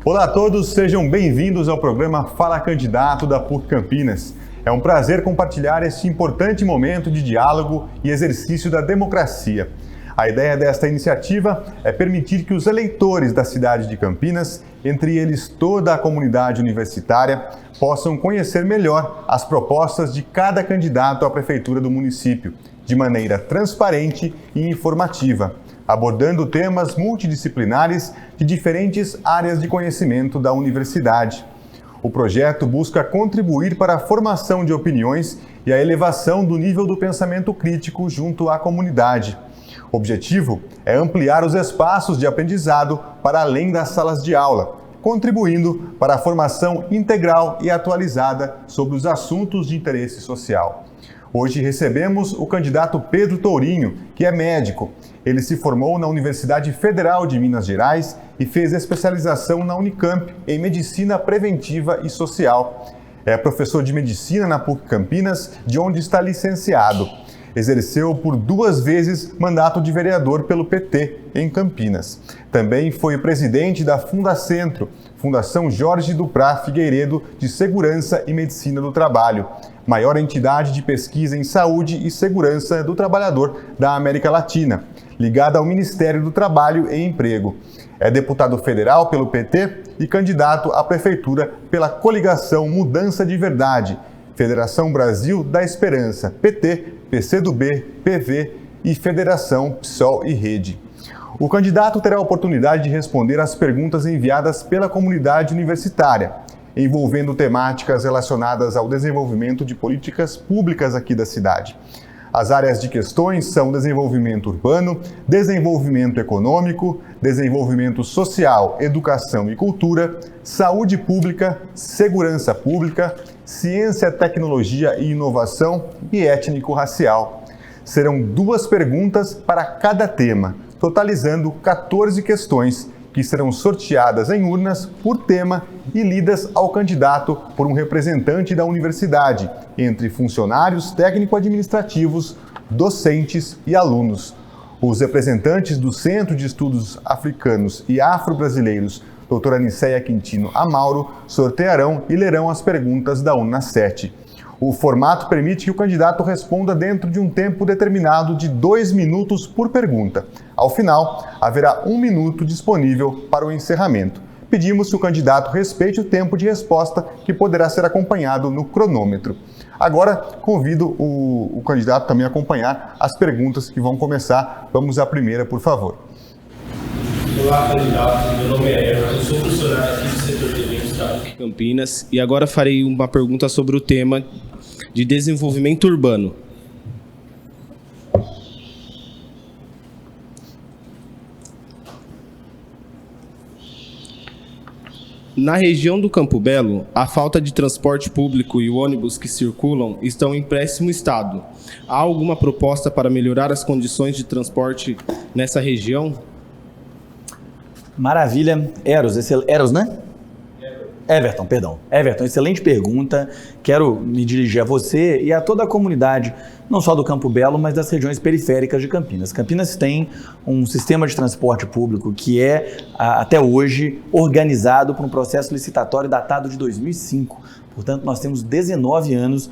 Olá a todos, sejam bem-vindos ao programa Fala Candidato da PUC Campinas. É um prazer compartilhar este importante momento de diálogo e exercício da democracia. A ideia desta iniciativa é permitir que os eleitores da cidade de Campinas, entre eles toda a comunidade universitária, possam conhecer melhor as propostas de cada candidato à prefeitura do município, de maneira transparente e informativa, abordando temas multidisciplinares de diferentes áreas de conhecimento da universidade. O projeto busca contribuir para a formação de opiniões e a elevação do nível do pensamento crítico junto à comunidade. O objetivo é ampliar os espaços de aprendizado para além das salas de aula, contribuindo para a formação integral e atualizada sobre os assuntos de interesse social. Hoje recebemos o candidato Pedro Tourinho, que é médico. Ele se formou na Universidade Federal de Minas Gerais e fez especialização na Unicamp em Medicina Preventiva e Social. É professor de Medicina na PUC Campinas, de onde está licenciado. Exerceu por 2 vezes mandato de vereador pelo PT em Campinas. Também foi presidente da Fundacentro, Fundação Jorge Duprá Figueiredo de Segurança e Medicina do Trabalho, maior entidade de pesquisa em saúde e segurança do trabalhador da América Latina, ligada ao Ministério do Trabalho e Emprego. É deputado federal pelo PT e candidato à prefeitura pela coligação Mudança de Verdade, Federação Brasil da Esperança, PT, PCdoB, PV e Federação PSOL e Rede. O candidato terá a oportunidade de responder às perguntas enviadas pela comunidade universitária, envolvendo temáticas relacionadas ao desenvolvimento de políticas públicas aqui da cidade. As áreas de questões são desenvolvimento urbano, desenvolvimento econômico, desenvolvimento social, educação e cultura, saúde pública, segurança pública, ciência, tecnologia e inovação e étnico-racial. Serão 2 perguntas para cada tema, totalizando 14 questões, que serão sorteadas em urnas por tema e lidas ao candidato por um representante da universidade, entre funcionários técnico-administrativos, docentes e alunos. Os representantes do Centro de Estudos Africanos e Afro-Brasileiros, doutora Aniceia Quintino Amauro, sortearão e lerão as perguntas da urna 7. O formato permite que o candidato responda dentro de um tempo determinado de 2 minutos por pergunta. Ao final, haverá 1 minuto disponível para o encerramento. Pedimos que o candidato respeite o tempo de resposta, que poderá ser acompanhado no cronômetro. Agora, convido o candidato também a acompanhar as perguntas que vão começar. Vamos à primeira, por favor. Olá, candidato. Meu nome é Everton, sou funcionário aqui do setor de eventos da PUC Campinas e agora farei uma pergunta sobre o tema de desenvolvimento urbano. Na região do Campo Belo, a falta de transporte público e o ônibus que circulam estão em péssimo estado. Há alguma proposta para melhorar as condições de transporte nessa região? Maravilha. Eros, né? Everton, perdão. Everton, excelente pergunta. Quero me dirigir a você e a toda a comunidade, não só do Campo Belo, mas das regiões periféricas de Campinas. Campinas tem um sistema de transporte público que é, até hoje, organizado por um processo licitatório datado de 2005. Portanto, nós temos 19 anos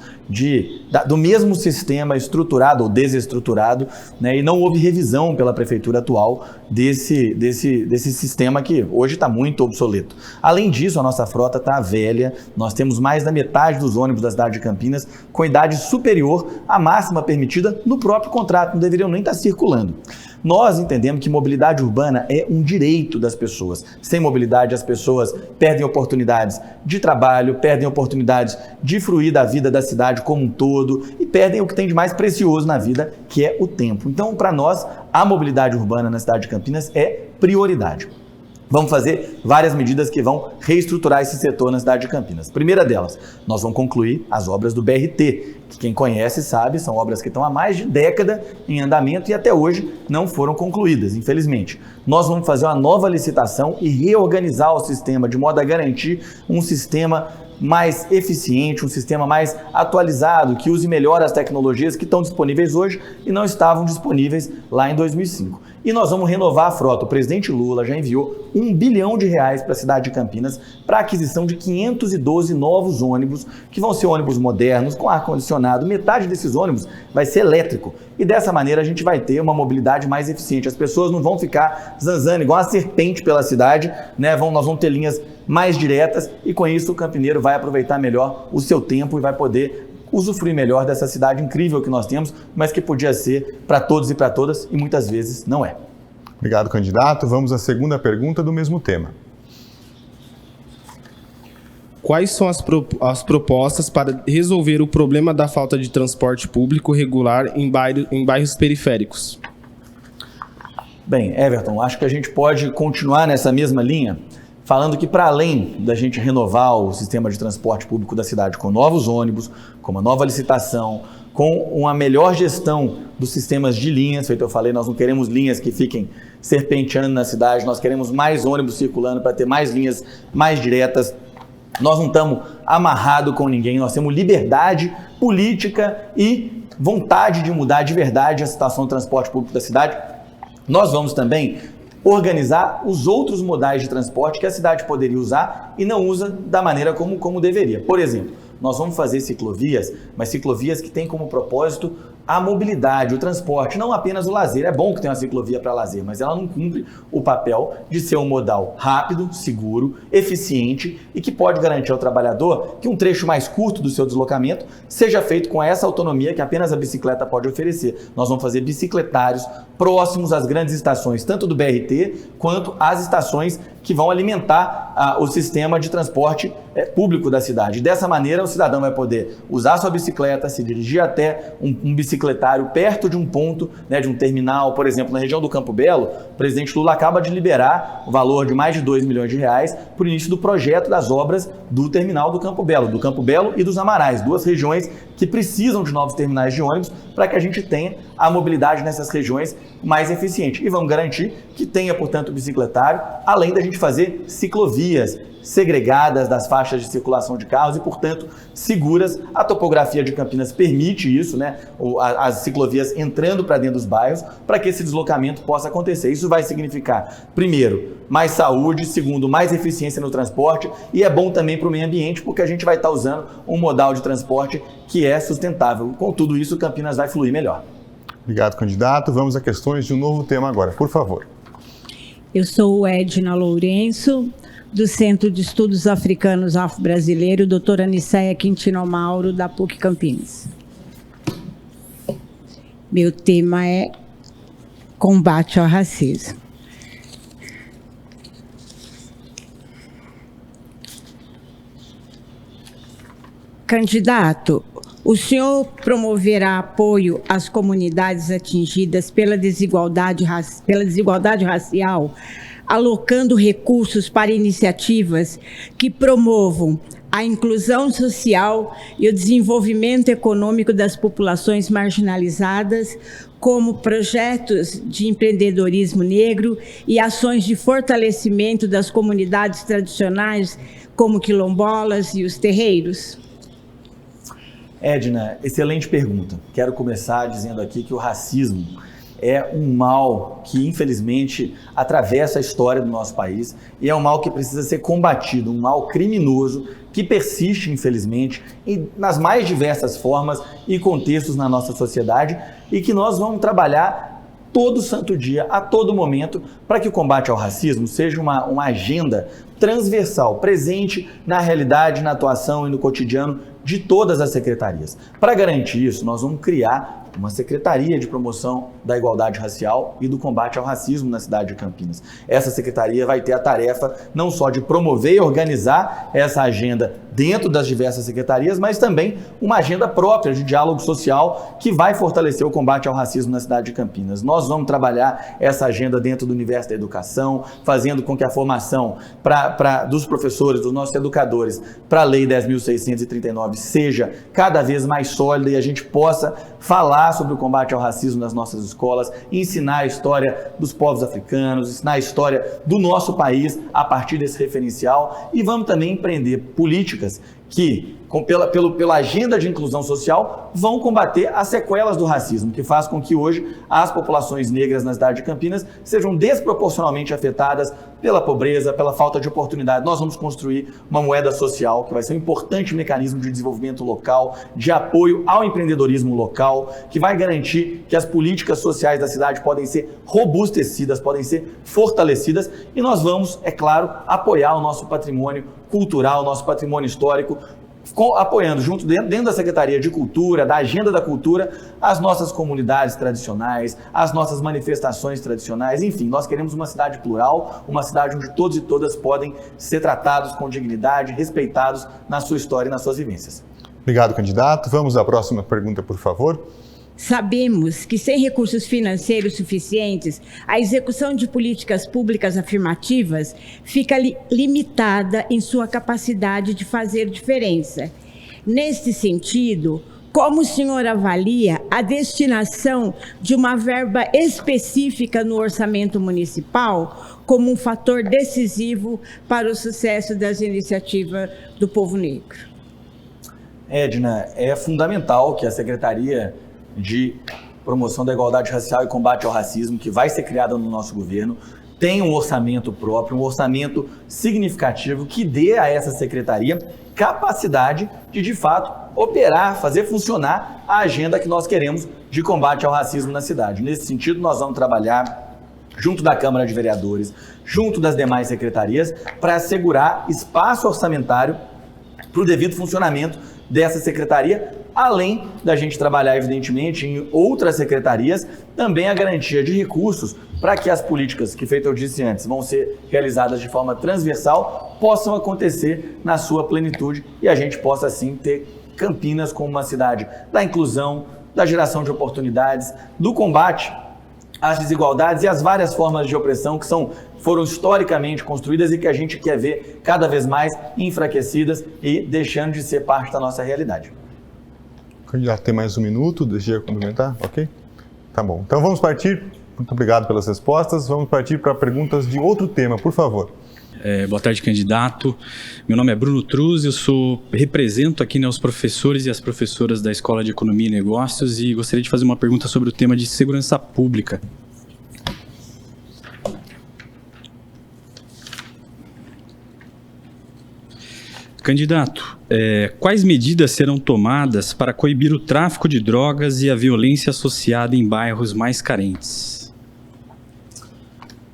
do mesmo sistema estruturado ou desestruturado, né, e não houve revisão pela prefeitura atual desse sistema que hoje está muito obsoleto. Além disso, a nossa frota está velha, nós temos mais da metade dos ônibus da cidade de Campinas com idade superior à máxima permitida no próprio contrato, não deveriam nem estar circulando. Nós entendemos que mobilidade urbana é um direito das pessoas. Sem mobilidade, as pessoas perdem oportunidades de trabalho, perdem oportunidades de fruir da vida da cidade como um todo e perdem o que tem de mais precioso na vida, que é o tempo. Então, para nós, a mobilidade urbana na cidade de Campinas é prioridade. Vamos fazer várias medidas que vão reestruturar esse setor na cidade de Campinas. Primeira delas, nós vamos concluir as obras do BRT, que quem conhece sabe, são obras que estão há mais de década em andamento e até hoje não foram concluídas, infelizmente. Nós vamos fazer uma nova licitação e reorganizar o sistema de modo a garantir um sistema mais eficiente, um sistema mais atualizado, que use melhor as tecnologias que estão disponíveis hoje e não estavam disponíveis lá em 2005. E nós vamos renovar a frota. O presidente Lula já enviou R$1 bilhão para a cidade de Campinas para a aquisição de 512 novos ônibus, que vão ser ônibus modernos, com ar-condicionado. Metade desses ônibus vai ser elétrico. E dessa maneira a gente vai ter uma mobilidade mais eficiente. As pessoas não vão ficar zanzando igual uma serpente pela cidade, né? Nós vamos ter linhas mais diretas e com isso o campineiro vai aproveitar melhor o seu tempo e vai poder usufruir melhor dessa cidade incrível que nós temos, mas que podia ser para todos e para todas e muitas vezes não é. Obrigado, candidato. Vamos à segunda pergunta do mesmo tema. Quais são as propostas para resolver o problema da falta de transporte público regular em bairros periféricos? Bem, Everton, acho que a gente pode continuar nessa mesma linha, falando que para além da gente renovar o sistema de transporte público da cidade com novos ônibus, com uma nova licitação, com uma melhor gestão dos sistemas de linhas, feito eu falei, nós não queremos linhas que fiquem serpenteando na cidade, nós queremos mais ônibus circulando para ter mais linhas mais diretas. Nós não estamos amarrados com ninguém, nós temos liberdade política e vontade de mudar de verdade a situação do transporte público da cidade. Nós vamos também organizar os outros modais de transporte que a cidade poderia usar e não usa da maneira como deveria. Por exemplo, nós vamos fazer ciclovias, mas ciclovias que têm como propósito a mobilidade, o transporte, não apenas o lazer. É bom que tenha uma ciclovia para lazer, mas ela não cumpre o papel de ser um modal rápido, seguro, eficiente e que pode garantir ao trabalhador que um trecho mais curto do seu deslocamento seja feito com essa autonomia que apenas a bicicleta pode oferecer. Nós vamos fazer bicicletários próximos às grandes estações, tanto do BRT quanto às estações que vão alimentar o sistema de transporte público da cidade. Dessa maneira, o cidadão vai poder usar sua bicicleta, se dirigir até um bicicletário perto de um ponto, né, de um terminal. Por exemplo, na região do Campo Belo, o presidente Lula acaba de liberar o valor de mais de R$2 milhões para o início do projeto das obras do terminal do Campo Belo e dos Amarais, duas regiões que precisam de novos terminais de ônibus para que a gente tenha a mobilidade nessas regiões mais eficiente. E vamos garantir que tenha, portanto, bicicletário, além da gente fazer ciclovias segregadas das faixas de circulação de carros e, portanto, seguras. A topografia de Campinas permite isso, né? As ciclovias entrando para dentro dos bairros para que esse deslocamento possa acontecer. Isso vai significar, primeiro, mais saúde, segundo, mais eficiência no transporte e é bom também para o meio ambiente porque a gente vai estar usando um modal de transporte que é sustentável. Com tudo isso, Campinas vai fluir melhor. Obrigado, candidato. Vamos a questões de um novo tema agora, por favor. Eu sou Edna Lourenço, do Centro de Estudos Africanos Afro-Brasileiro, doutora Aniceia Quintino Mauro, da PUC Campinas. Meu tema é combate ao racismo. Candidato, o senhor promoverá apoio às comunidades atingidas pela desigualdade racial, alocando recursos para iniciativas que promovam a inclusão social e o desenvolvimento econômico das populações marginalizadas, como projetos de empreendedorismo negro e ações de fortalecimento das comunidades tradicionais, como quilombolas e os terreiros? Edna, excelente pergunta. Quero começar dizendo aqui que o racismo é um mal que, infelizmente, atravessa a história do nosso país e é um mal que precisa ser combatido, um mal criminoso que persiste, infelizmente, nas mais diversas formas e contextos na nossa sociedade e que nós vamos trabalhar todo santo dia, a todo momento, para que o combate ao racismo seja uma agenda transversal, presente na realidade, na atuação e no cotidiano de todas as secretarias. Para garantir isso, nós vamos criar uma Secretaria de Promoção da Igualdade Racial e do Combate ao Racismo na cidade de Campinas. Essa secretaria vai ter a tarefa não só de promover e organizar essa agenda dentro das diversas secretarias, mas também uma agenda própria de diálogo social que vai fortalecer o combate ao racismo na cidade de Campinas. Nós vamos trabalhar essa agenda dentro do universo da educação, fazendo com que a formação dos professores, dos nossos educadores, para a Lei 10.639 seja cada vez mais sólida e a gente possa falar sobre o combate ao racismo nas nossas escolas, ensinar a história dos povos africanos, ensinar a história do nosso país a partir desse referencial e vamos também empreender políticas que, pela agenda de inclusão social, vão combater as sequelas do racismo, que faz com que hoje as populações negras na cidade de Campinas sejam desproporcionalmente afetadas pela pobreza, pela falta de oportunidade. Nós vamos construir uma moeda social que vai ser um importante mecanismo de desenvolvimento local, de apoio ao empreendedorismo local, que vai garantir que as políticas sociais da cidade podem ser robustecidas, podem ser fortalecidas, e nós vamos, é claro, apoiar o nosso patrimônio cultural, o nosso patrimônio histórico, apoiando junto dentro da Secretaria de Cultura, da Agenda da Cultura, as nossas comunidades tradicionais, as nossas manifestações tradicionais, enfim, nós queremos uma cidade plural, uma cidade onde todos e todas podem ser tratados com dignidade, respeitados na sua história e nas suas vivências. Obrigado, candidato. Vamos à próxima pergunta, por favor. Sabemos que sem recursos financeiros suficientes, a execução de políticas públicas afirmativas fica limitada em sua capacidade de fazer diferença. Neste sentido, como o senhor avalia a destinação de uma verba específica no orçamento municipal como um fator decisivo para o sucesso das iniciativas do povo negro? Edna, é fundamental que a Secretaria de Promoção da Igualdade Racial e Combate ao Racismo, que vai ser criada no nosso governo, tem um orçamento próprio, um orçamento significativo que dê a essa secretaria capacidade de fato, operar, fazer funcionar a agenda que nós queremos de combate ao racismo na cidade. Nesse sentido, nós vamos trabalhar junto da Câmara de Vereadores, junto das demais secretarias, para assegurar espaço orçamentário para o devido funcionamento dessa secretaria, além da gente trabalhar, evidentemente, em outras secretarias, também a garantia de recursos para que as políticas, que feito eu disse antes, vão ser realizadas de forma transversal, possam acontecer na sua plenitude e a gente possa, assim, ter Campinas como uma cidade da inclusão, da geração de oportunidades, do combate às desigualdades e às várias formas de opressão que foram historicamente construídas e que a gente quer ver cada vez mais enfraquecidas e deixando de ser parte da nossa realidade. Candidato, tem mais um minuto, deixa eu complementar, ok? Tá bom, então vamos partir, muito obrigado pelas respostas, vamos partir para perguntas de outro tema, por favor. Boa tarde, candidato. Meu nome é Bruno Truz, eu represento aqui, os professores e as professoras da Escola de Economia e Negócios e gostaria de fazer uma pergunta sobre o tema de segurança pública. Candidato, quais medidas serão tomadas para coibir o tráfico de drogas e a violência associada em bairros mais carentes?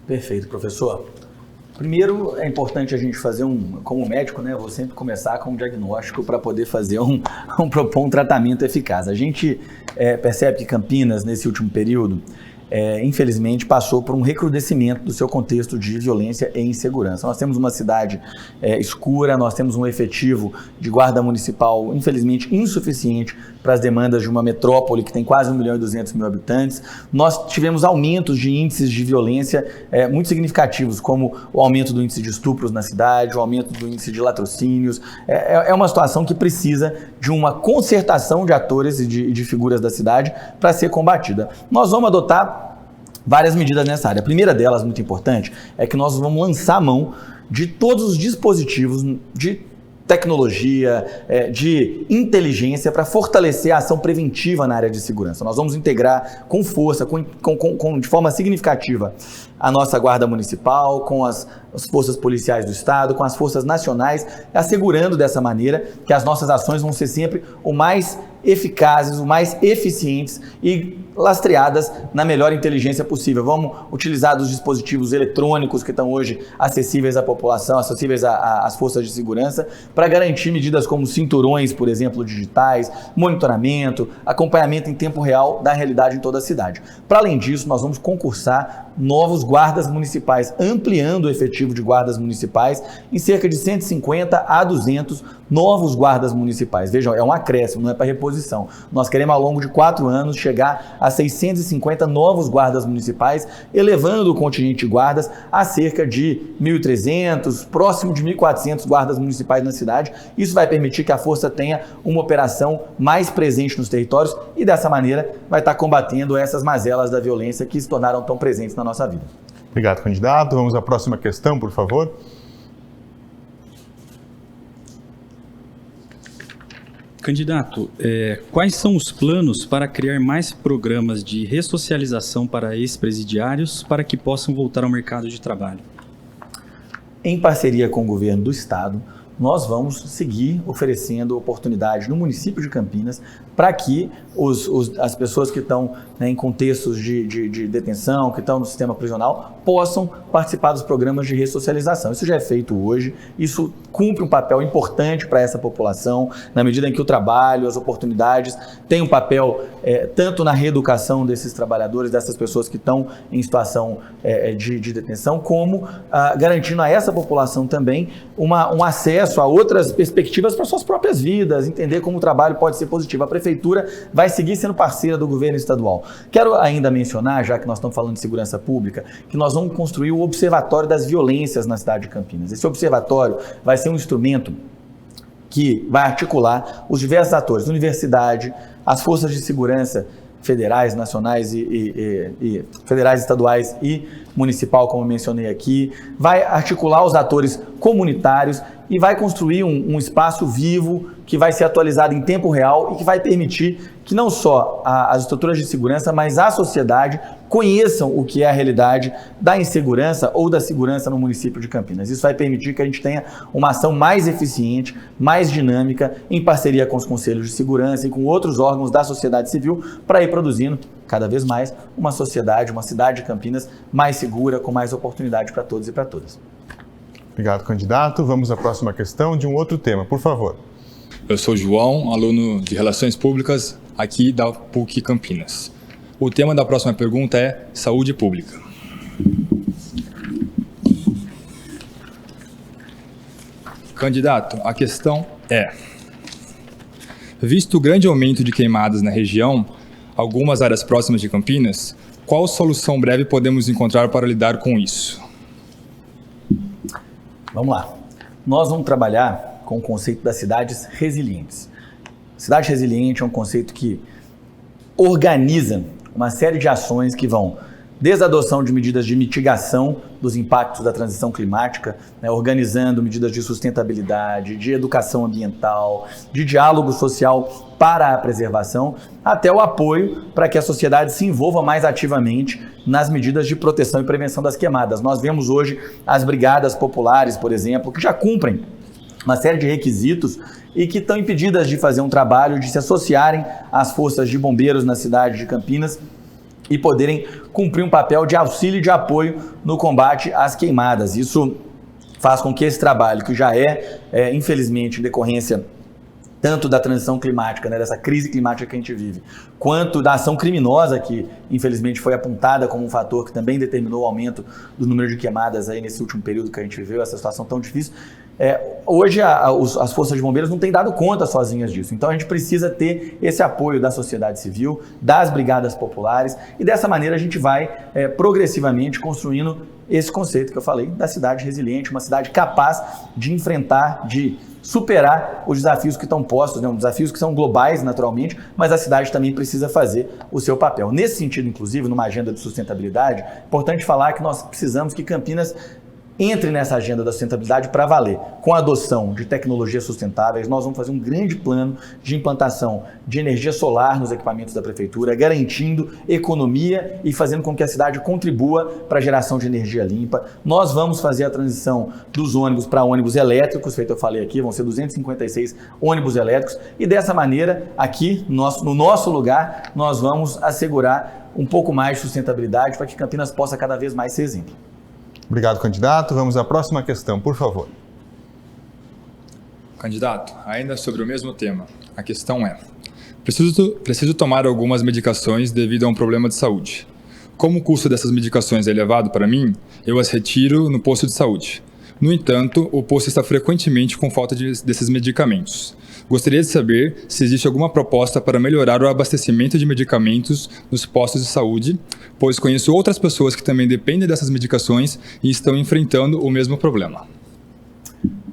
Perfeito, professor. Primeiro, é importante a gente fazer como médico, né, eu vou sempre começar com um diagnóstico para poder fazer propor um tratamento eficaz. A gente percebe que Campinas, nesse último período, infelizmente, passou por um recrudescimento do seu contexto de violência e insegurança. Nós temos uma cidade escura, nós temos um efetivo de guarda municipal, infelizmente, insuficiente para as demandas de uma metrópole que tem quase 1.200.000 habitantes. Nós tivemos aumentos de índices de violência muito significativos, como o aumento do índice de estupros na cidade, o aumento do índice de latrocínios. É uma situação que precisa de uma concertação de atores e de figuras da cidade para ser combatida. Nós vamos adotar várias medidas nessa área. A primeira delas, muito importante, é que nós vamos lançar a mão de todos os dispositivos de tecnologia, de inteligência para fortalecer a ação preventiva na área de segurança. Nós vamos integrar com força, de forma significativa, a nossa Guarda Municipal, com as forças policiais do Estado, com as forças nacionais, assegurando dessa maneira que as nossas ações vão ser sempre o mais eficazes, o mais eficientes e lastreadas na melhor inteligência possível. Vamos utilizar dos dispositivos eletrônicos que estão hoje acessíveis à população, acessíveis às forças de segurança, para garantir medidas como cinturões, por exemplo, digitais, monitoramento, acompanhamento em tempo real da realidade em toda a cidade. Para além disso, nós vamos concursar novos guardas municipais, ampliando o efetivo de guardas municipais em cerca de 150 a 200 novos guardas municipais. Vejam, é um acréscimo, não é para reposição. Nós queremos, ao longo de 4 anos, chegar a 650 novos guardas municipais, elevando o contingente de guardas a cerca de 1.300, próximo de 1.400 guardas municipais na cidade. Isso vai permitir que a força tenha uma operação mais presente nos territórios e, dessa maneira, vai estar combatendo essas mazelas da violência que se tornaram tão presentes na nossa vida. Obrigado, candidato. Vamos à próxima questão, por favor. Candidato, quais são os planos para criar mais programas de ressocialização para ex-presidiários para que possam voltar ao mercado de trabalho? Em parceria com o governo do estado, nós vamos seguir oferecendo oportunidades no município de Campinas para que as pessoas que estão, né, em contextos de detenção, que estão no sistema prisional, possam participar dos programas de ressocialização. Isso já é feito hoje, isso cumpre um papel importante para essa população, na medida em que o trabalho, as oportunidades têm um papel tanto na reeducação desses trabalhadores, dessas pessoas que estão em situação de detenção, como garantindo a essa população também um acesso a outras perspectivas para suas próprias vidas, entender como o trabalho pode ser positivo. A Prefeitura vai seguir sendo parceira do governo estadual. Quero ainda mencionar, já que nós estamos falando de segurança pública, que nós vamos construir o Observatório das Violências na cidade de Campinas. Esse observatório vai ser um instrumento que vai articular os diversos atores, universidade, as forças de segurança federais, nacionais e federais, estaduais e municipal, como mencionei aqui, vai articular os atores comunitários e vai construir um espaço vivo que vai ser atualizado em tempo real e que vai permitir que não só as estruturas de segurança, mas a sociedade conheçam o que é a realidade da insegurança ou da segurança no município de Campinas. Isso vai permitir que a gente tenha uma ação mais eficiente, mais dinâmica, em parceria com os conselhos de segurança e com outros órgãos da sociedade civil, para ir produzindo cada vez mais uma sociedade, uma cidade de Campinas mais segura, com mais oportunidade para todos e para todas. Obrigado, candidato. Vamos à próxima questão de um outro tema, por favor. Eu sou João, aluno de Relações Públicas aqui da PUC Campinas. O tema da próxima pergunta é saúde pública. Candidato, a questão é: visto o grande aumento de queimadas na região, algumas áreas próximas de Campinas, qual solução breve podemos encontrar para lidar com isso? Vamos lá. Nós vamos trabalhar com o conceito das cidades resilientes. Cidade resiliente é um conceito que organiza uma série de ações que vão desde a adoção de medidas de mitigação dos impactos da transição climática, né, organizando medidas de sustentabilidade, de educação ambiental, de diálogo social para a preservação, até o apoio para que a sociedade se envolva mais ativamente nas medidas de proteção e prevenção das queimadas. Nós vemos hoje as brigadas populares, por exemplo, que já cumprem uma série de requisitos e que estão impedidas de fazer um trabalho, de se associarem às forças de bombeiros na cidade de Campinas e poderem cumprir um papel de auxílio e de apoio no combate às queimadas. Isso faz com que esse trabalho, que já infelizmente, em decorrência tanto da transição climática, né, dessa crise climática que a gente vive, quanto da ação criminosa que, infelizmente, foi apontada como um fator que também determinou o aumento do número de queimadas aí nesse último período que a gente viveu, essa situação tão difícil. Hoje as forças de bombeiros não têm dado conta sozinhas disso, então a gente precisa ter esse apoio da sociedade civil, das brigadas populares, e dessa maneira a gente vai progressivamente construindo esse conceito que eu falei da cidade resiliente, uma cidade capaz de enfrentar, de superar os desafios que estão postos, né? Desafios que são globais naturalmente, mas a cidade também precisa fazer o seu papel. Nesse sentido, inclusive, numa agenda de sustentabilidade, é importante falar que nós precisamos que Campinas entre nessa agenda da sustentabilidade para valer. Com a adoção de tecnologias sustentáveis, nós vamos fazer um grande plano de implantação de energia solar nos equipamentos da prefeitura, garantindo economia e fazendo com que a cidade contribua para a geração de energia limpa. Nós vamos fazer a transição dos ônibus para ônibus elétricos, feito eu falei aqui, vão ser 256 ônibus elétricos, e dessa maneira, aqui no nosso lugar, nós vamos assegurar um pouco mais de sustentabilidade para que Campinas possa cada vez mais ser exemplo. Obrigado, candidato. Vamos à próxima questão, por favor. Candidato, ainda sobre o mesmo tema. A questão é: preciso tomar algumas medicações devido a um problema de saúde. Como o custo dessas medicações é elevado para mim, eu as retiro no posto de saúde. No entanto, o posto está frequentemente com falta desses medicamentos. Gostaria de saber se existe alguma proposta para melhorar o abastecimento de medicamentos nos postos de saúde, pois conheço outras pessoas que também dependem dessas medicações e estão enfrentando o mesmo problema.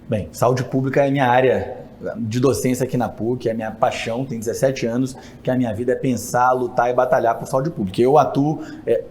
Bem, saúde pública é minha área de docência aqui na PUC, é a minha paixão, tem 17 anos, que a minha vida é pensar, lutar e batalhar por saúde pública. Eu atuo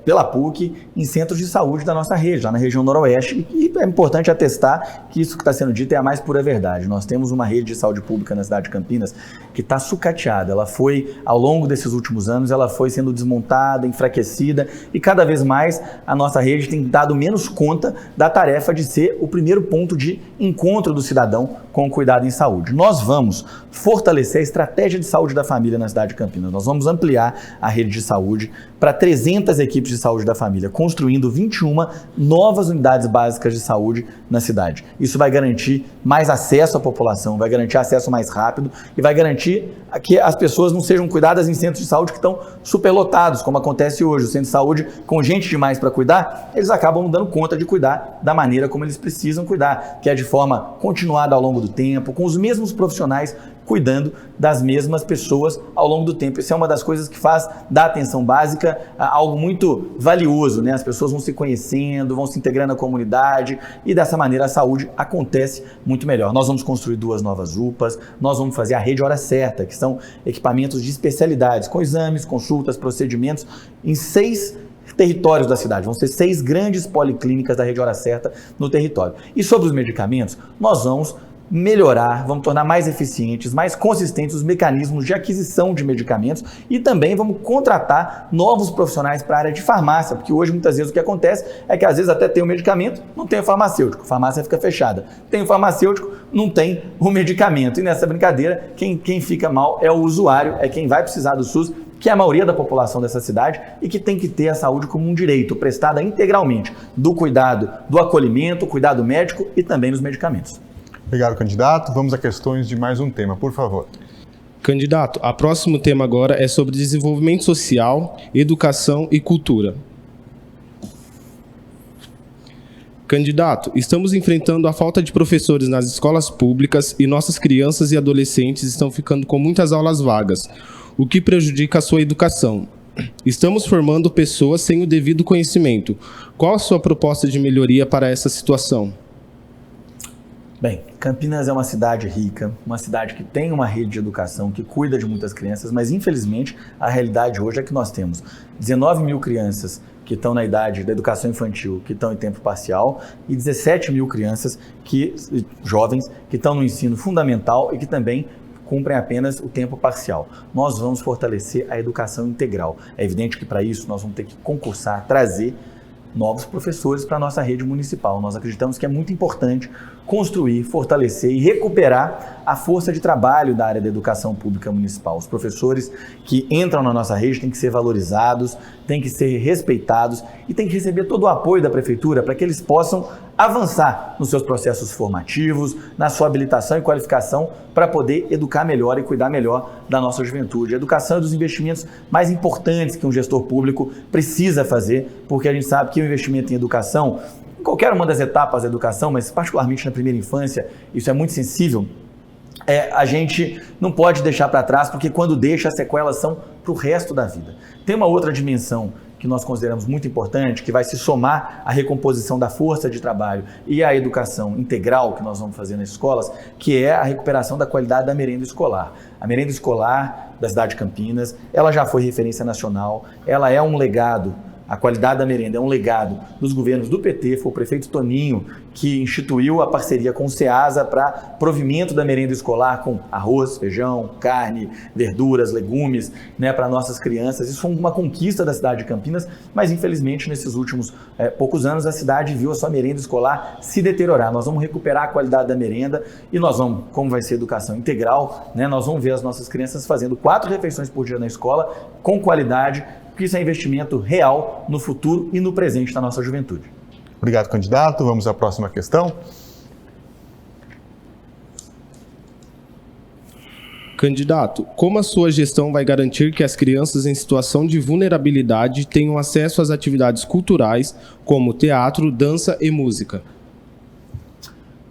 pela PUC em centros de saúde da nossa rede, lá na região noroeste, e é importante atestar que isso que está sendo dito é a mais pura verdade. Nós temos uma rede de saúde pública na cidade de Campinas que está sucateada. Ela foi, ao longo desses últimos anos, ela foi sendo desmontada, enfraquecida, e cada vez mais a nossa rede tem dado menos conta da tarefa de ser o primeiro ponto de encontro do cidadão com o cuidado em saúde. Nós vamos fortalecer a estratégia de saúde da família na cidade de Campinas. Nós vamos ampliar a rede de saúde para 300 equipes de saúde da família, construindo 21 novas unidades básicas de saúde na cidade. Isso vai garantir mais acesso à população, vai garantir acesso mais rápido e vai garantir que as pessoas não sejam cuidadas em centros de saúde que estão superlotados, como acontece hoje. O centro de saúde, com gente demais para cuidar, eles acabam não dando conta de cuidar da maneira como eles precisam cuidar, que é de forma continuada ao longo do tempo, com os mesmos profissionais cuidando das mesmas pessoas ao longo do tempo. Isso é uma das coisas que faz da atenção básica algo muito valioso, né? As pessoas vão se conhecendo, vão se integrando à comunidade e dessa maneira a saúde acontece muito melhor. Nós vamos construir 2 novas UPAs, nós vamos fazer a rede Hora Certa, que são equipamentos de especialidades, com exames, consultas, procedimentos em 6 territórios da cidade. Vão ser 6 grandes policlínicas da rede Hora Certa no território. E sobre os medicamentos, nós vamos melhorar, vamos tornar mais eficientes, mais consistentes os mecanismos de aquisição de medicamentos e também vamos contratar novos profissionais para a área de farmácia, porque hoje muitas vezes o que acontece é que às vezes até tem o medicamento, não tem o farmacêutico, a farmácia fica fechada. Tem o farmacêutico, não tem o medicamento. E nessa brincadeira, quem fica mal é o usuário, é quem vai precisar do SUS, que é a maioria da população dessa cidade e que tem que ter a saúde como um direito, prestada integralmente, do cuidado, do acolhimento, cuidado médico e também dos medicamentos. Obrigado, candidato. Vamos a questões de mais um tema, por favor. Candidato, o próximo tema agora é sobre desenvolvimento social, educação e cultura. Candidato, estamos enfrentando a falta de professores nas escolas públicas e nossas crianças e adolescentes estão ficando com muitas aulas vagas, o que prejudica a sua educação. Estamos formando pessoas sem o devido conhecimento. Qual a sua proposta de melhoria para essa situação? Bem, Campinas é uma cidade rica, uma cidade que tem uma rede de educação, que cuida de muitas crianças, mas infelizmente a realidade hoje é que nós temos 19 mil crianças que estão na idade da educação infantil, que estão em tempo parcial, e 17 mil crianças, jovens, que estão no ensino fundamental e que também cumprem apenas o tempo parcial. Nós vamos fortalecer a educação integral. É evidente que para isso nós vamos ter que concursar, trazer novos professores para a nossa rede municipal. Nós acreditamos que é muito importante construir, fortalecer e recuperar a força de trabalho da área da educação pública municipal. Os professores que entram na nossa rede têm que ser valorizados, têm que ser respeitados e têm que receber todo o apoio da prefeitura para que eles possam avançar nos seus processos formativos, na sua habilitação e qualificação para poder educar melhor e cuidar melhor da nossa juventude. A educação é um dos investimentos mais importantes que um gestor público precisa fazer, porque a gente sabe que o investimento em educação, em qualquer uma das etapas da educação, mas particularmente na primeira infância, isso é muito sensível, a gente não pode deixar para trás, porque quando deixa, as sequelas são para o resto da vida. Tem uma outra dimensão que nós consideramos muito importante, que vai se somar à recomposição da força de trabalho e à educação integral que nós vamos fazer nas escolas, que é a recuperação da qualidade da merenda escolar. A merenda escolar da cidade de Campinas, ela já foi referência nacional, ela é um legado. A qualidade da merenda é um legado dos governos do PT, foi o prefeito Toninho que instituiu a parceria com o SEASA para provimento da merenda escolar com arroz, feijão, carne, verduras, legumes, né, para nossas crianças. Isso foi uma conquista da cidade de Campinas, mas infelizmente nesses últimos poucos anos a cidade viu a sua merenda escolar se deteriorar. Nós vamos recuperar a qualidade da merenda e nós vamos, como vai ser educação integral, né, nós vamos ver as nossas crianças fazendo 4 refeições por dia na escola com qualidade, porque isso é investimento real no futuro e no presente da nossa juventude. Obrigado, candidato. Vamos à próxima questão. Candidato, como a sua gestão vai garantir que as crianças em situação de vulnerabilidade tenham acesso às atividades culturais, como teatro, dança e música?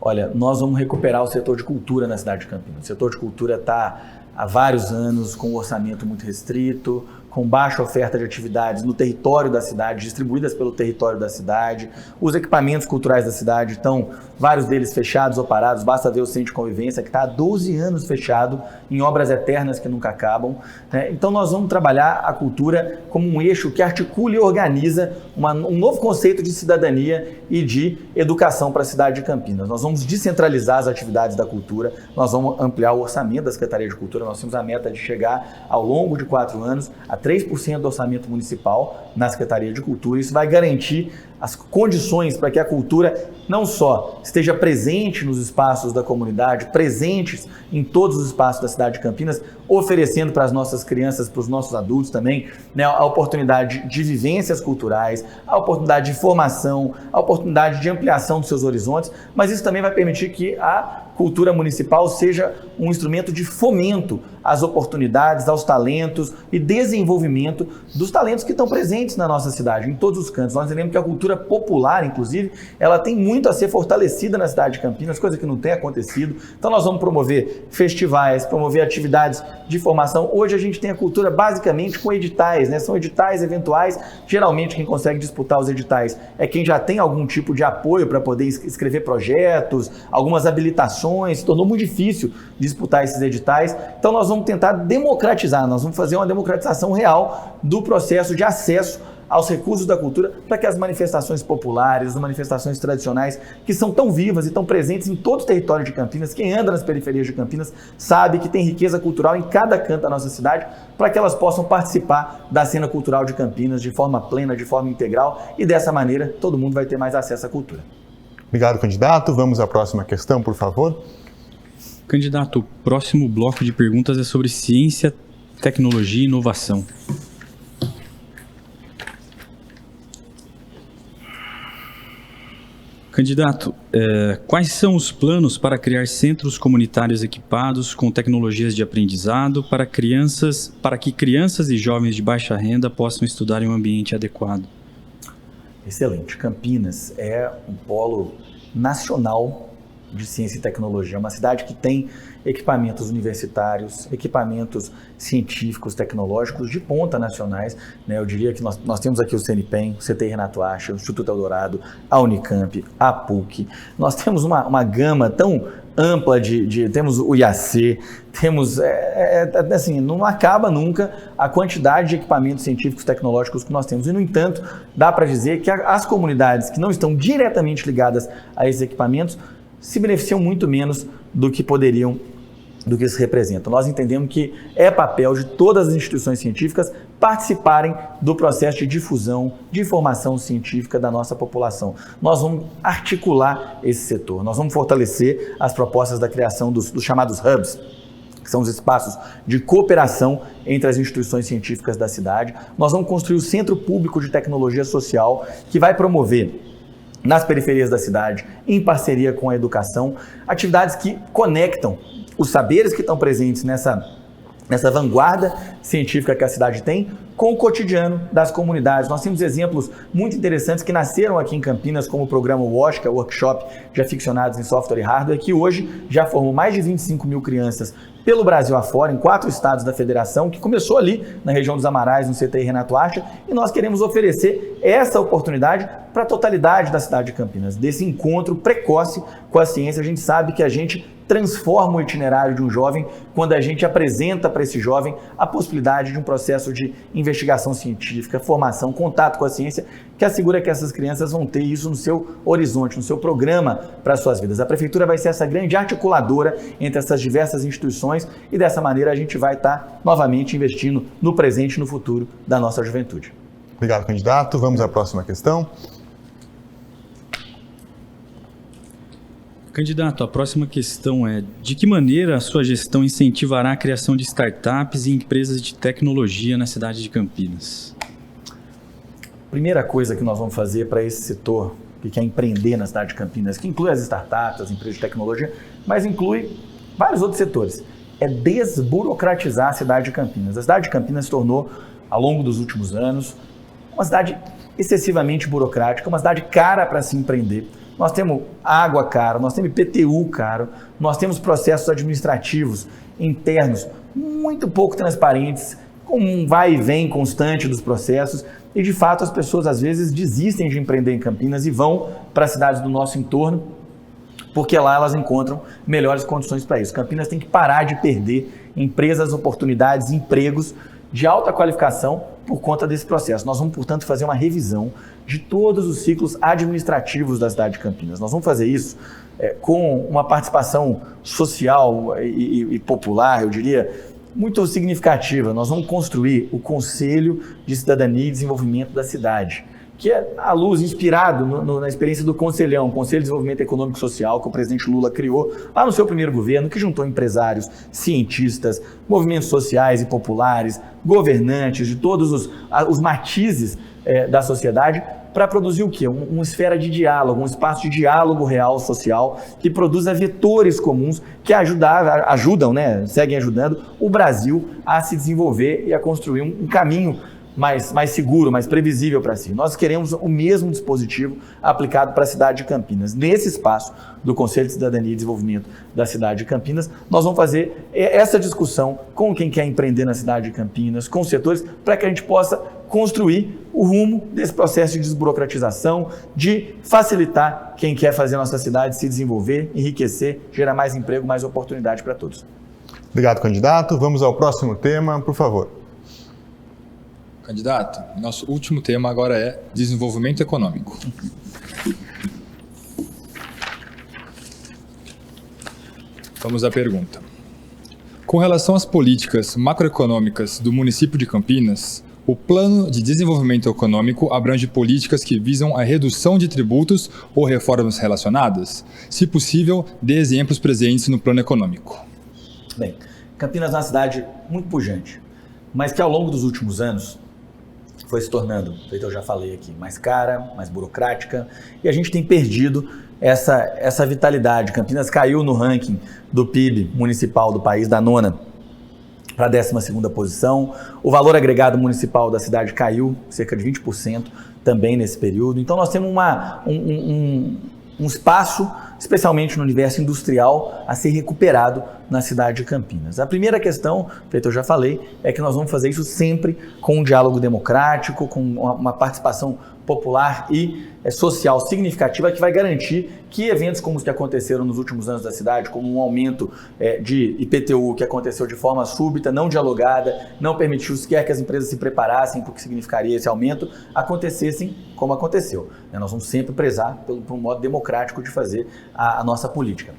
Olha, nós vamos recuperar o setor de cultura na cidade de Campinas. O setor de cultura está há vários anos com um orçamento muito restrito, com baixa oferta de atividades no território da cidade, distribuídas pelo território da cidade. Os equipamentos culturais da cidade estão, vários deles fechados ou parados, basta ver o Centro de Convivência, que está há 12 anos fechado, em obras eternas que nunca acabam, né? Então nós vamos trabalhar a cultura como um eixo que articula e organiza um novo conceito de cidadania e de educação para a cidade de Campinas. Nós vamos descentralizar as atividades da cultura, nós vamos ampliar o orçamento da Secretaria de Cultura, nós temos a meta de chegar ao longo de 4 anos a 3% do orçamento municipal na Secretaria de Cultura. Isso vai garantir as condições para que a cultura não só esteja presente nos espaços da comunidade, presentes em todos os espaços da cidade de Campinas, oferecendo para as nossas crianças, para os nossos adultos também, né, a oportunidade de vivências culturais, a oportunidade de formação, a oportunidade de ampliação dos seus horizontes, mas isso também vai permitir que a cultura municipal seja um instrumento de fomento às oportunidades, aos talentos e desenvolvimento dos talentos que estão presentes na nossa cidade, em todos os cantos. Nós entendemos que a cultura popular, inclusive, ela tem muito a ser fortalecida na cidade de Campinas, coisa que não tem acontecido. Então nós vamos promover festivais, promover atividades de formação. Hoje a gente tem a cultura basicamente com editais, né? São editais eventuais. Geralmente quem consegue disputar os editais é quem já tem algum tipo de apoio para poder escrever projetos, algumas habilitações. Se tornou muito difícil disputar esses editais. Então nós vamos tentar democratizar, nós vamos fazer uma democratização real do processo de acesso aos recursos da cultura para que as manifestações populares, as manifestações tradicionais, que são tão vivas e tão presentes em todo o território de Campinas, quem anda nas periferias de Campinas sabe que tem riqueza cultural em cada canto da nossa cidade, para que elas possam participar da cena cultural de Campinas de forma plena, de forma integral, e dessa maneira todo mundo vai ter mais acesso à cultura. Obrigado, candidato. Vamos à próxima questão, por favor. Candidato, o próximo bloco de perguntas é sobre ciência, tecnologia e inovação. Candidato, quais são os planos para criar centros comunitários equipados com tecnologias de aprendizado para que crianças e jovens de baixa renda possam estudar em um ambiente adequado? Excelente. Campinas é um polo nacional de ciência e tecnologia. É uma cidade que tem equipamentos universitários, equipamentos científicos, tecnológicos de ponta nacionais, né? Eu diria que nós temos aqui o CNPEM, o CTI Renato Acha, o Instituto Eldorado, a Unicamp, a PUC. Nós temos uma gama tão ampla temos o IAC, temos, assim, não acaba nunca a quantidade de equipamentos científicos tecnológicos que nós temos. E, no entanto, dá para dizer que as comunidades que não estão diretamente ligadas a esses equipamentos se beneficiam muito menos do que poderiam, do que isso representa. Nós entendemos que é papel de todas as instituições científicas participarem do processo de difusão, de formação científica da nossa população. Nós vamos articular esse setor, nós vamos fortalecer as propostas da criação dos chamados hubs, que são os espaços de cooperação entre as instituições científicas da cidade. Nós vamos construir o Centro Público de Tecnologia Social, que vai promover nas periferias da cidade, em parceria com a educação, atividades que conectam os saberes que estão presentes nessa vanguarda científica que a cidade tem com o cotidiano das comunidades. Nós temos exemplos muito interessantes que nasceram aqui em Campinas, como o programa WASH, que é o Workshop de Aficionados em Software e Hardware, que hoje já formou mais de 25 mil crianças pelo Brasil afora, em 4 estados da federação, que começou ali na região dos Amarais, no CTI Renato Acha, e nós queremos oferecer essa oportunidade para a totalidade da cidade de Campinas. Desse encontro precoce com a ciência, a gente sabe que a gente transforma o itinerário de um jovem quando a gente apresenta para esse jovem a possibilidade de um processo de investigação científica, formação, contato com a ciência, que assegura que essas crianças vão ter isso no seu horizonte, no seu programa para as suas vidas. A Prefeitura vai ser essa grande articuladora entre essas diversas instituições e dessa maneira a gente vai estar novamente investindo no presente e no futuro da nossa juventude. Obrigado, candidato. Vamos à próxima questão. Candidato, a próxima questão é: de que maneira a sua gestão incentivará a criação de startups e empresas de tecnologia na cidade de Campinas? Primeira coisa que nós vamos fazer para esse setor que quer empreender na cidade de Campinas, que inclui as startups, as empresas de tecnologia, mas inclui vários outros setores, é desburocratizar a cidade de Campinas. A cidade de Campinas se tornou, ao longo dos últimos anos, uma cidade excessivamente burocrática, uma cidade cara para se empreender. Nós temos água cara, nós temos IPTU caro, nós temos processos administrativos internos muito pouco transparentes, com um vai e vem constante dos processos e, de fato, as pessoas às vezes desistem de empreender em Campinas e vão para as cidades do nosso entorno, porque lá elas encontram melhores condições para isso. Campinas tem que parar de perder empresas, oportunidades, empregos de alta qualificação por conta desse processo. Nós vamos, portanto, fazer uma revisão de todos os ciclos administrativos da cidade de Campinas. Nós vamos fazer isso com uma participação social e popular, eu diria, muito significativa. Nós vamos construir o Conselho de Cidadania e Desenvolvimento da cidade, que é à luz, inspirado na experiência do Conselhão, Conselho de Desenvolvimento Econômico e Social, que o presidente Lula criou lá no seu primeiro governo, que juntou empresários, cientistas, movimentos sociais e populares, governantes de todos os matizes da sociedade, para produzir o quê? Uma esfera de diálogo, um espaço de diálogo real social que produza vetores comuns que ajudam, né, seguem ajudando o Brasil a se desenvolver e a construir um caminho mais seguro, mais previsível para si. Nós queremos o mesmo dispositivo aplicado para a cidade de Campinas. Nesse espaço do Conselho de Cidadania e Desenvolvimento da cidade de Campinas, nós vamos fazer essa discussão com quem quer empreender na cidade de Campinas, com os setores, para que a gente possa construir o rumo desse processo de desburocratização, de facilitar quem quer fazer a nossa cidade se desenvolver, enriquecer, gerar mais emprego, mais oportunidade para todos. Obrigado, candidato. Vamos ao próximo tema, por favor. Candidato, nosso último tema agora é desenvolvimento econômico. Vamos à pergunta. Com relação às políticas macroeconômicas do município de Campinas, o Plano de Desenvolvimento Econômico abrange políticas que visam a redução de tributos ou reformas relacionadas? Se possível, dê exemplos presentes no plano econômico. Bem, Campinas é uma cidade muito pujante, mas que ao longo dos últimos anos foi se tornando, feito eu já falei aqui, mais cara, mais burocrática, e a gente tem perdido essa vitalidade. Campinas caiu no ranking do PIB municipal do país, da 9ª para a 12ª posição. O valor agregado municipal da cidade caiu cerca de 20% também nesse período. Então nós temos um espaço, especialmente no universo industrial, a ser recuperado na cidade de Campinas. A primeira questão, feito eu já falei, é que nós vamos fazer isso sempre com um diálogo democrático, com uma participação popular e social significativa que vai garantir que eventos como os que aconteceram nos últimos anos da cidade, como um aumento de IPTU que aconteceu de forma súbita, não dialogada, não permitiu sequer que as empresas se preparassem para o que significaria esse aumento, acontecessem como aconteceu. Nós vamos sempre prezar por um modo democrático de fazer a nossa política.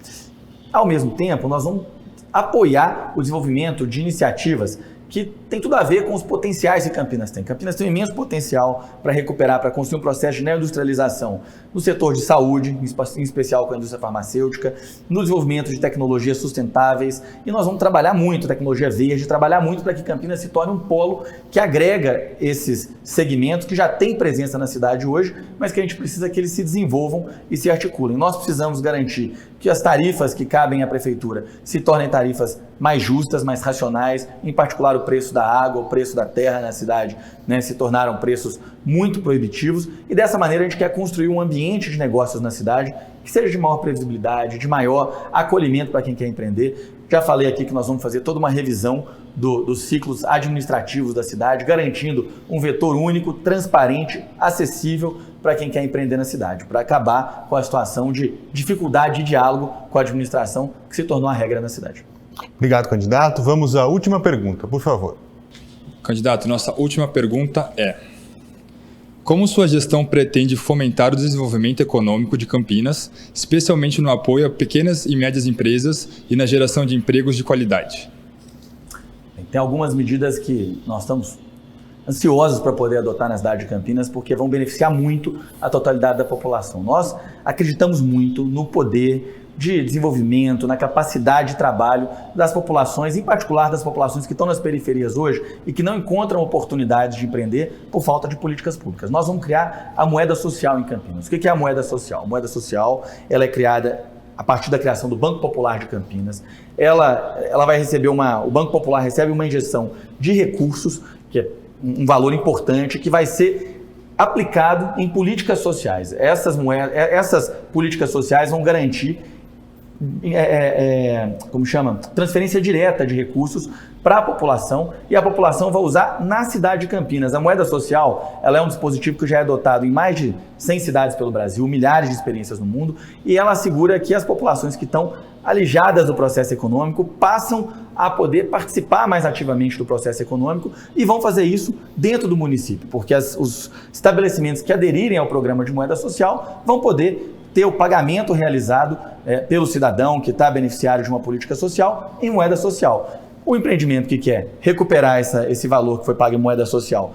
Ao mesmo tempo, nós vamos apoiar o desenvolvimento de iniciativas que tem tudo a ver com os potenciais que Campinas tem. Campinas tem um imenso potencial para recuperar, para construir um processo de neoindustrialização no setor de saúde, em especial com a indústria farmacêutica, no desenvolvimento de tecnologias sustentáveis, e nós vamos trabalhar muito tecnologia verde, trabalhar muito para que Campinas se torne um polo que agrega esses segmentos que já têm presença na cidade hoje, mas que a gente precisa que eles se desenvolvam e se articulem. Nós precisamos garantir que as tarifas que cabem à prefeitura se tornem tarifas mais justas, mais racionais, em particular o preço da água, o preço da terra na cidade, se tornaram preços muito proibitivos, e dessa maneira a gente quer construir um ambiente de negócios na cidade que seja de maior previsibilidade, de maior acolhimento para quem quer empreender. Já falei aqui que nós vamos fazer toda uma revisão dos ciclos administrativos da cidade, garantindo um vetor único, transparente, acessível para quem quer empreender na cidade, para acabar com a situação de dificuldade de diálogo com a administração que se tornou a regra na cidade. Obrigado, candidato. Vamos à última pergunta, por favor. Candidato, nossa última pergunta é: como sua gestão pretende fomentar o desenvolvimento econômico de Campinas, especialmente no apoio a pequenas e médias empresas e na geração de empregos de qualidade? Tem algumas medidas que nós estamos ansiosos para poder adotar na cidade de Campinas, porque vão beneficiar muito a totalidade da população. Nós acreditamos muito no poder de desenvolvimento, na capacidade de trabalho das populações, em particular das populações que estão nas periferias hoje e que não encontram oportunidades de empreender por falta de políticas públicas. Nós vamos criar a moeda social em Campinas. O que é a moeda social? A moeda social, ela é criada a partir da criação do Banco Popular de Campinas. Ela vai receber o Banco Popular recebe uma injeção de recursos, que é um valor importante, que vai ser aplicado em políticas sociais. Essas políticas sociais vão garantir como chama? Transferência direta de recursos para a população, e a população vai usar na cidade de Campinas. A moeda social, ela é um dispositivo que já é adotado em mais de 100 cidades pelo Brasil, milhares de experiências no mundo, e ela assegura que as populações que estão alijadas do processo econômico passam a poder participar mais ativamente do processo econômico e vão fazer isso dentro do município, porque os estabelecimentos que aderirem ao programa de moeda social vão poder ter o pagamento realizado pelo cidadão que está beneficiário de uma política social em moeda social. O empreendimento que quer recuperar esse valor que foi pago em moeda social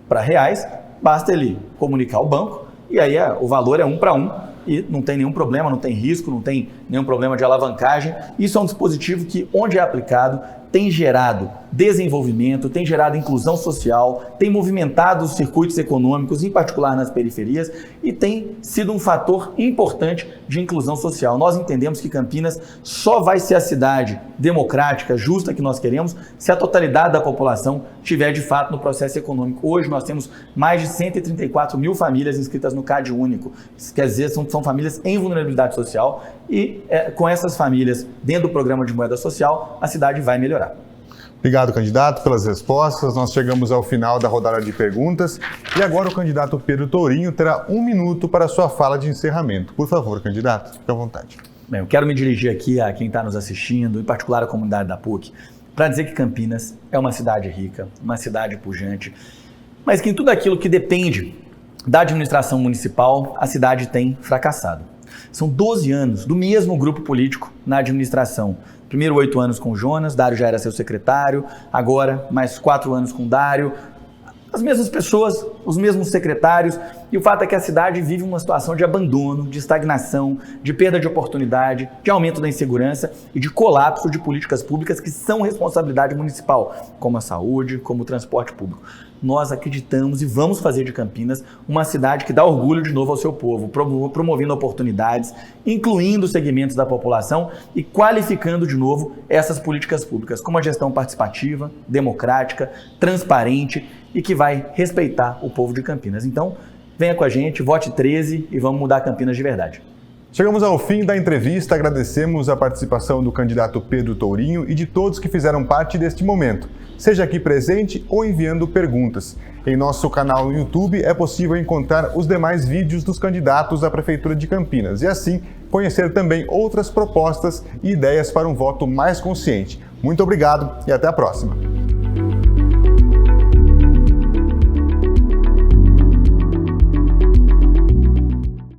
para reais, basta ele comunicar ao banco e aí o valor é 1 para 1 e não tem nenhum problema, não tem risco, não tem nenhum problema de alavancagem. Isso é um dispositivo que, onde é aplicado, tem gerado desenvolvimento, tem gerado inclusão social, tem movimentado os circuitos econômicos, em particular nas periferias, e tem sido um fator importante de inclusão social. Nós entendemos que Campinas só vai ser a cidade democrática, justa que nós queremos, se a totalidade da população estiver de fato no processo econômico. Hoje nós temos mais de 134 mil famílias inscritas no CAD único. Isso quer dizer, são famílias em vulnerabilidade social, e com essas famílias dentro do programa de moeda social, a cidade vai melhorar. Obrigado, candidato, pelas respostas. Nós chegamos ao final da rodada de perguntas e agora o candidato Pedro Tourinho terá 1 minuto para a sua fala de encerramento. Por favor, candidato, fique à vontade. Bem, eu quero me dirigir aqui a quem está nos assistindo, em particular a comunidade da PUC, para dizer que Campinas é uma cidade rica, uma cidade pujante, mas que em tudo aquilo que depende da administração municipal, a cidade tem fracassado. São 12 anos do mesmo grupo político na administração. Primeiro 8 anos com o Jonas, Dário já era seu secretário, agora mais 4 anos com o Dário. As mesmas pessoas, os mesmos secretários, e o fato é que a cidade vive uma situação de abandono, de estagnação, de perda de oportunidade, de aumento da insegurança e de colapso de políticas públicas que são responsabilidade municipal, como a saúde, como o transporte público. Nós acreditamos e vamos fazer de Campinas uma cidade que dá orgulho de novo ao seu povo, promovendo oportunidades, incluindo segmentos da população e qualificando de novo essas políticas públicas com uma gestão participativa, democrática, transparente e que vai respeitar o povo de Campinas. Então, venha com a gente, vote 13 e vamos mudar Campinas de verdade. Chegamos ao fim da entrevista, agradecemos a participação do candidato Pedro Tourinho e de todos que fizeram parte deste momento, seja aqui presente ou enviando perguntas. Em nosso canal no YouTube é possível encontrar os demais vídeos dos candidatos à Prefeitura de Campinas e assim conhecer também outras propostas e ideias para um voto mais consciente. Muito obrigado e até a próxima.